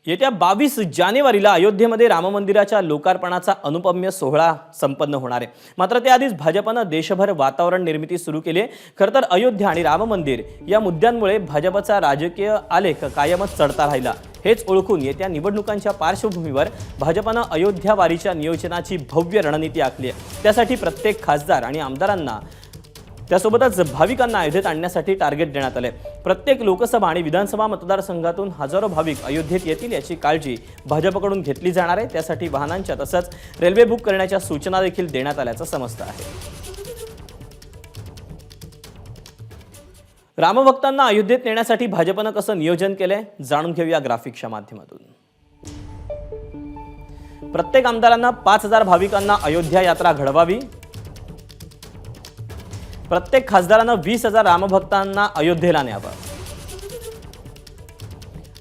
येत्या 22 जानेवारीला अयोध्येमध्ये राम मंदिराच्या लोकार्पणाचा अनुपम्य सोहळा संपन्न होणार आहे। मात्र त्याआधीच भाजपने देशभर वातावरण निर्मिती सुरू केली आहे। खरं तर अयोध्या आणि राम मंदिर या मुद्द्यांमुळे भाजपचा राजकीय आलेख कायमच चढता राहिला। हेच ओळखून येत्या निवडणुकांच्या पार्श्वभूमीवर भाजपने अयोध्या वारीच्या नियोजनाची भव्य रणनीती आखली आहे। त्यासाठी प्रत्येक खासदार आणि आमदारांना त्यासोबतच भाविकांना अयोध्येत आणण्यासाठी टार्गेट देण्यात आले। प्रत्येक लोकसभा आणि विधानसभा मतदारसंघातून हजारो भाविक अयोध्येत येतील याची काळजी भाजपकडून घेतली जाणार आहे। त्यासाठी वाहनांच्या तसंच रेल्वे बुक करण्याच्या सूचना देखील देण्यात आल्याचं समजतं आहे। रामभक्तांना अयोध्येत नेण्यासाठी भाजपने कसं नियोजन केलंय जाणून घेऊया ग्राफिकच्या माध्यमातून। प्रत्येक आमदारांना 5000 भाविकांना अयोध्या यात्रा घडवावी। प्रत्येक खासदारांना 20,000 रामभक्तांना अयोध्येला न्यावं।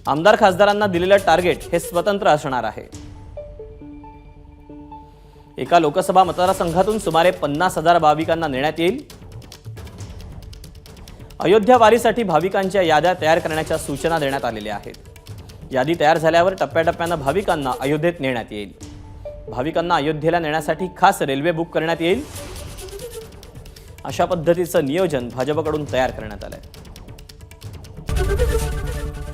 आमदार खासदारांना दिलेलं टार्गेट हे स्वतंत्र असणार आहे। एका लोकसभा मतदारसंघातून सुमारे 50,000 भाविकांना नेण्यात येईल। अयोध्या वारीसाठी भाविकांच्या याद्या तयार करण्याच्या सूचना देण्यात आलेल्या आहेत। यादी तयार झाल्यावर टप्प्याटप्प्याने भाविकांना अयोध्येत नेण्यात येईल। भाविकांना अयोध्येला नेण्यासाठी खास रेल्वे बुक करण्यात येईल। अशा पद्धतीचं नियोजन भाजपकडून तयार करण्यात आलंय।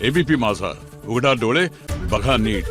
एबीपी माझा, उघडा डोळे बघा नीट।